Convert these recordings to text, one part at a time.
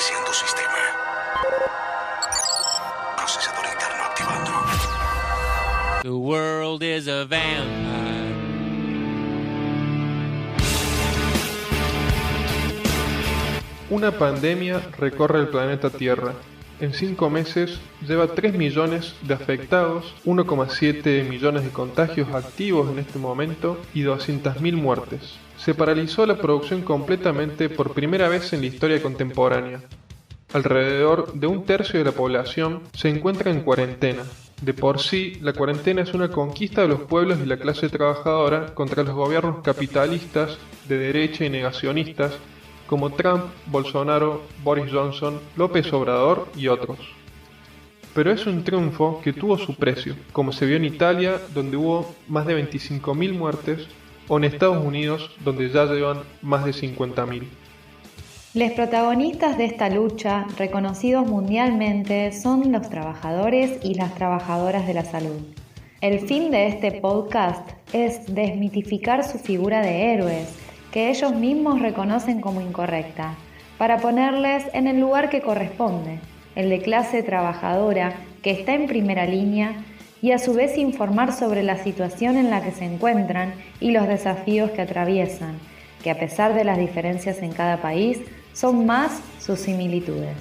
Iniciando sistema. Procesador interno activando. The world is a vampire. Una pandemia recorre el planeta Tierra. En 5 meses lleva 3 millones de afectados, 1,7 millones de contagios activos en este momento y 200.000 muertes. Se paralizó la producción completamente por primera vez en la historia contemporánea. Alrededor de 1/3 de la población se encuentra en cuarentena. De por sí, la cuarentena es una conquista de los pueblos y la clase trabajadora contra los gobiernos capitalistas, de derecha y negacionistas, como Trump, Bolsonaro, Boris Johnson, López Obrador y otros. Pero es un triunfo que tuvo su precio, como se vio en Italia, donde hubo más de 25.000 muertes, o en Estados Unidos, donde ya llevan más de 50.000. Los protagonistas de esta lucha, reconocidos mundialmente, son los trabajadores y las trabajadoras de la salud. El fin de este podcast es desmitificar su figura de héroes, que ellos mismos reconocen como incorrecta, para ponerles en el lugar que corresponde, el de clase trabajadora que está en primera línea, y a su vez informar sobre la situación en la que se encuentran y los desafíos que atraviesan, que a pesar de las diferencias en cada país, son más sus similitudes.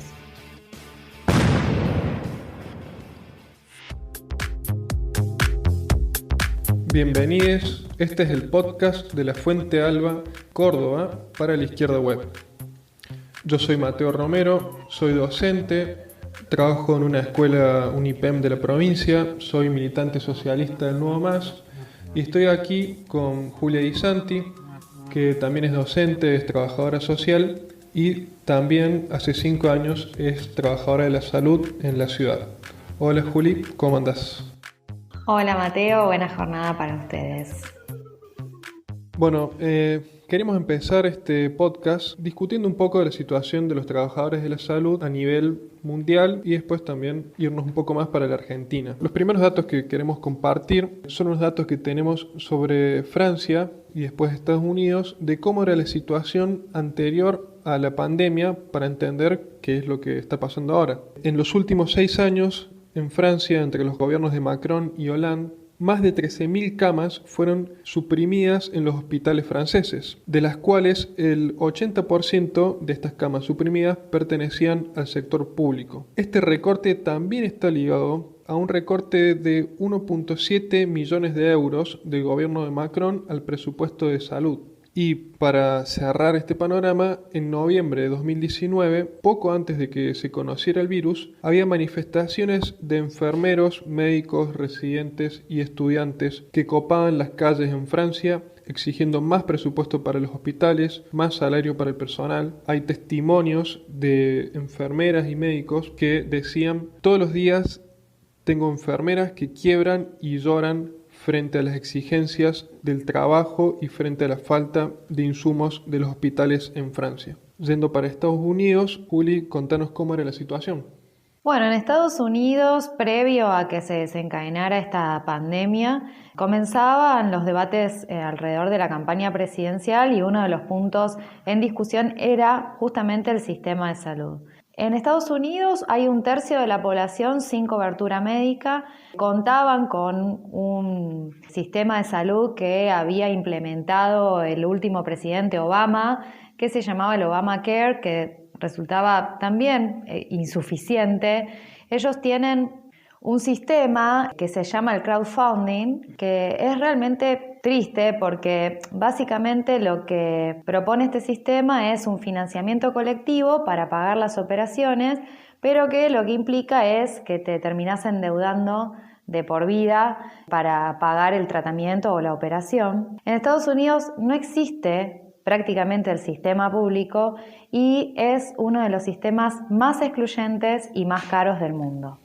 Bienvenidos, este es el podcast de la Fuente Alba, Córdoba, para la Izquierda Web. Yo soy Mateo Romero, soy docente, trabajo en una escuela UNIPEM de la provincia, soy militante socialista del Nuevo Más y estoy aquí con Julia Di Santi, que también es docente, es trabajadora social y también hace 5 años es trabajadora de la salud en la ciudad. Hola Juli, ¿cómo andás? Hola Mateo, buena jornada para ustedes. Bueno, queremos empezar este podcast discutiendo un poco de la situación de los trabajadores de la salud a nivel mundial y después también irnos un poco más para la Argentina. Los primeros datos que queremos compartir son unos datos que tenemos sobre Francia y después Estados Unidos de cómo era la situación anterior a la pandemia para entender qué es lo que está pasando ahora. En los últimos 6 años, en Francia, entre los gobiernos de Macron y Hollande, más de 13.000 camas fueron suprimidas en los hospitales franceses, de las cuales el 80% de estas camas suprimidas pertenecían al sector público. Este recorte también está ligado a un recorte de 1,7 millones de euros del gobierno de Macron al presupuesto de salud. Y para cerrar este panorama, en noviembre de 2019, poco antes de que se conociera el virus, había manifestaciones de enfermeros, médicos, residentes y estudiantes que copaban las calles en Francia exigiendo más presupuesto para los hospitales, más salario para el personal. Hay testimonios de enfermeras y médicos que decían: todos los días tengo enfermeras que quiebran y lloran frente a las exigencias del trabajo y frente a la falta de insumos de los hospitales en Francia. Yendo para Estados Unidos, Juli, contanos cómo era la situación. Bueno, en Estados Unidos, previo a que se desencadenara esta pandemia, comenzaban los debates alrededor de la campaña presidencial y uno de los puntos en discusión era justamente el sistema de salud. En Estados Unidos hay 1/3 de la población sin cobertura médica. Contaban con un sistema de salud que había implementado el último presidente Obama, que se llamaba el Obamacare, que resultaba también insuficiente. Ellos tienen un sistema que se llama el crowdfunding, que es realmente triste porque básicamente lo que propone este sistema es un financiamiento colectivo para pagar las operaciones, pero que lo que implica es que te terminás endeudando de por vida para pagar el tratamiento o la operación. En Estados Unidos no existe prácticamente el sistema público y es uno de los sistemas más excluyentes y más caros del mundo.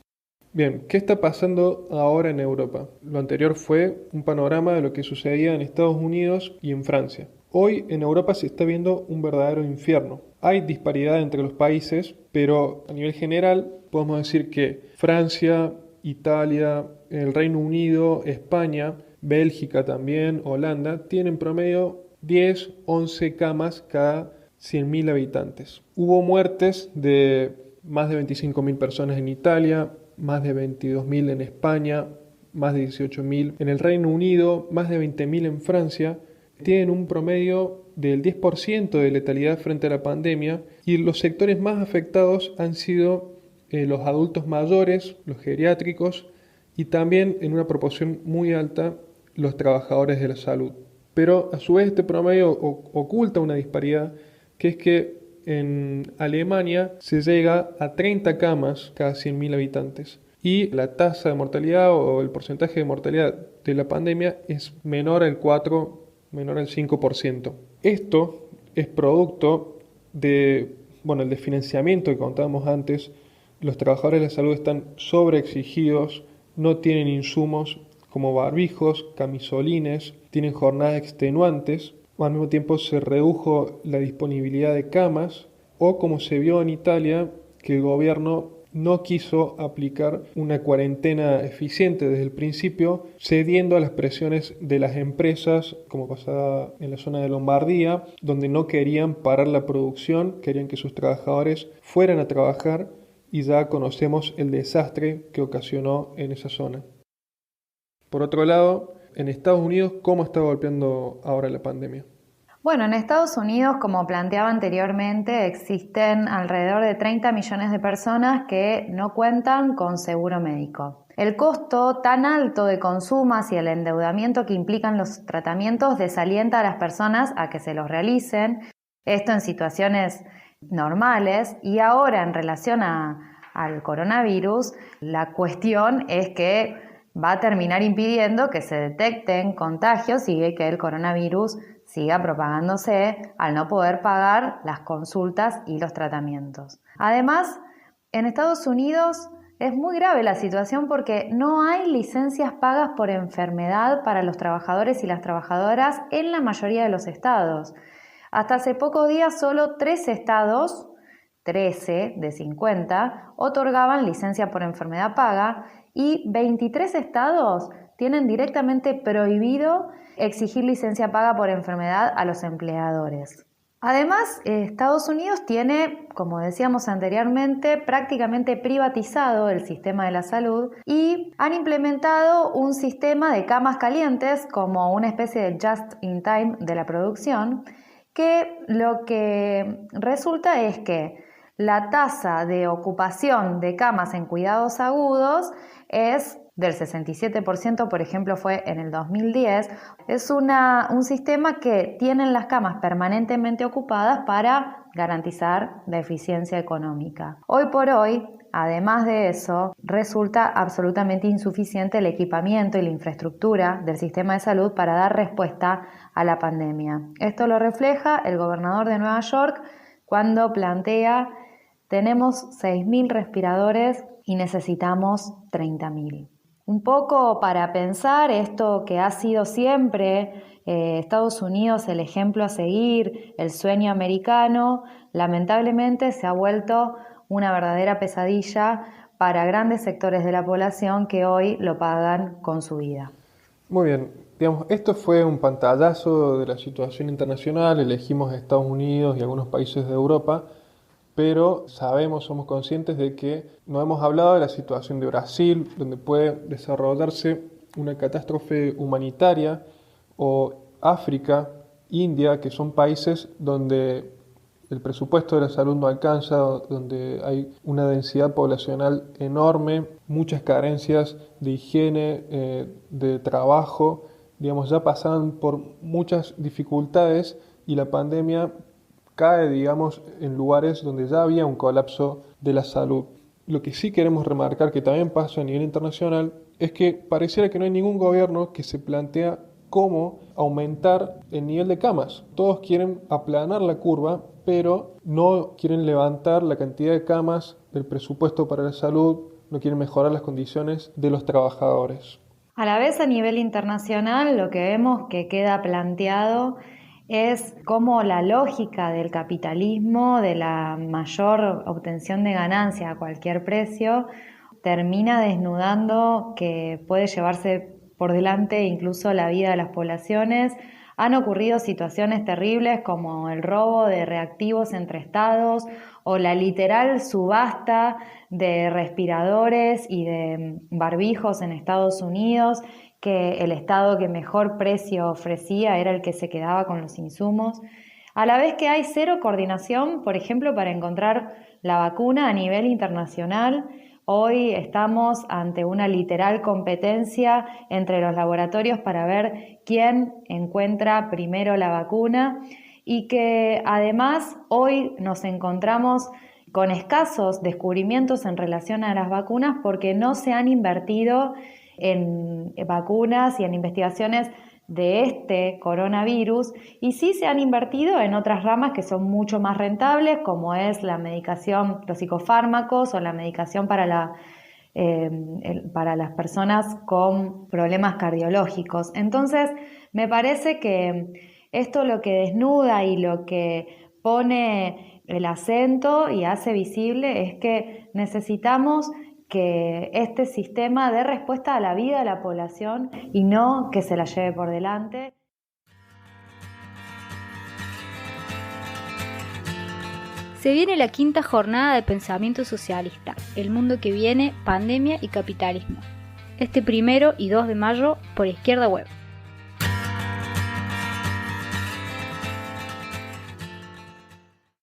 Bien, ¿qué está pasando ahora en Europa? Lo anterior fue un panorama de lo que sucedía en Estados Unidos y en Francia. Hoy en Europa se está viendo un verdadero infierno. Hay disparidad entre los países, pero a nivel general podemos decir que Francia, Italia, el Reino Unido, España, Bélgica también, Holanda, tienen promedio 10, 11 camas cada 100.000 habitantes. Hubo muertes de más de 25.000 personas en Italia, más de 22.000 en España, más de 18.000 en el Reino Unido, más de 20.000 en Francia. Tienen un promedio del 10% de letalidad frente a la pandemia y los sectores más afectados han sido los adultos mayores, los geriátricos y también en una proporción muy alta los trabajadores de la salud. Pero a su vez este promedio oculta una disparidad, que es que en Alemania se llega a 30 camas cada 100.000 habitantes y la tasa de mortalidad o el porcentaje de mortalidad de la pandemia es menor al 4, menor al 5%. Esto es producto de, el desfinanciamiento que contábamos antes. Los trabajadores de la salud están sobreexigidos, no tienen insumos como barbijos, camisolines, tienen jornadas extenuantes. Al mismo tiempo se redujo la disponibilidad de camas o, como se vio en Italia, que el gobierno no quiso aplicar una cuarentena eficiente desde el principio, cediendo a las presiones de las empresas, como pasaba en la zona de Lombardía, donde no querían parar la producción, querían que sus trabajadores fueran a trabajar y ya conocemos el desastre que ocasionó en esa zona. Por otro lado, en Estados Unidos, ¿cómo está golpeando ahora la pandemia? Bueno, en Estados Unidos, como planteaba anteriormente, existen alrededor de 30 millones de personas que no cuentan con seguro médico. El costo tan alto de consumos y el endeudamiento que implican los tratamientos desalienta a las personas a que se los realicen, esto en situaciones normales, y ahora en relación al coronavirus, la cuestión es que va a terminar impidiendo que se detecten contagios y que el coronavirus siga propagándose al no poder pagar las consultas y los tratamientos. Además, en Estados Unidos es muy grave la situación porque no hay licencias pagas por enfermedad para los trabajadores y las trabajadoras en la mayoría de los estados. Hasta hace pocos días solo 3 estados, 13 de 50, otorgaban licencia por enfermedad paga y 23 estados tienen directamente prohibido exigir licencia paga por enfermedad a los empleadores. Además, Estados Unidos tiene, como decíamos anteriormente, prácticamente privatizado el sistema de la salud y han implementado un sistema de camas calientes como una especie de just in time de la producción, que lo que resulta es que la tasa de ocupación de camas en cuidados agudos es del 67%, por ejemplo, fue en el 2010. Es un sistema que tienen las camas permanentemente ocupadas para garantizar la eficiencia económica. Hoy por hoy, además de eso, resulta absolutamente insuficiente el equipamiento y la infraestructura del sistema de salud para dar respuesta a la pandemia. Esto lo refleja el gobernador de Nueva York cuando plantea: tenemos 6.000 respiradores y necesitamos 30.000. Un poco para pensar esto que ha sido siempre Estados Unidos el ejemplo a seguir, el sueño americano, lamentablemente se ha vuelto una verdadera pesadilla para grandes sectores de la población que hoy lo pagan con su vida. Muy bien, esto fue un pantallazo de la situación internacional. Elegimos Estados Unidos y algunos países de Europa, pero somos conscientes de que no hemos hablado de la situación de Brasil, donde puede desarrollarse una catástrofe humanitaria, o África, India, que son países donde el presupuesto de la salud no alcanza, donde hay una densidad poblacional enorme, muchas carencias de higiene, de trabajo, ya pasaban por muchas dificultades y la pandemia cae, en lugares donde ya había un colapso de la salud. Lo que sí queremos remarcar, que también pasa a nivel internacional, es que pareciera que no hay ningún gobierno que se plantea cómo aumentar el nivel de camas. Todos quieren aplanar la curva, pero no quieren levantar la cantidad de camas del presupuesto para la salud, no quieren mejorar las condiciones de los trabajadores. A la vez, a nivel internacional, lo que vemos que queda planteado es cómo la lógica del capitalismo, de la mayor obtención de ganancia a cualquier precio, termina desnudando que puede llevarse por delante incluso la vida de las poblaciones Han ocurrido situaciones terribles como el robo de reactivos entre estados o la literal subasta de respiradores y de barbijos en Estados Unidos, que el estado que mejor precio ofrecía era el que se quedaba con los insumos. A la vez que hay cero coordinación, por ejemplo, para encontrar la vacuna a nivel internacional. Hoy estamos ante una literal competencia entre los laboratorios para ver quién encuentra primero la vacuna y que además hoy nos encontramos con escasos descubrimientos en relación a las vacunas porque no se han invertido en vacunas y en investigaciones de este coronavirus y sí se han invertido en otras ramas que son mucho más rentables, como es la medicación, los psicofármacos o la medicación para las personas con problemas cardiológicos. Entonces, me parece que esto lo que desnuda y lo que pone el acento y hace visible es que necesitamos que este sistema dé respuesta a la vida de la población y no que se la lleve por delante. Se viene la 5ª jornada de pensamiento socialista, El mundo que viene, pandemia y capitalismo. Este 1 y 2 de mayo por Izquierda Web.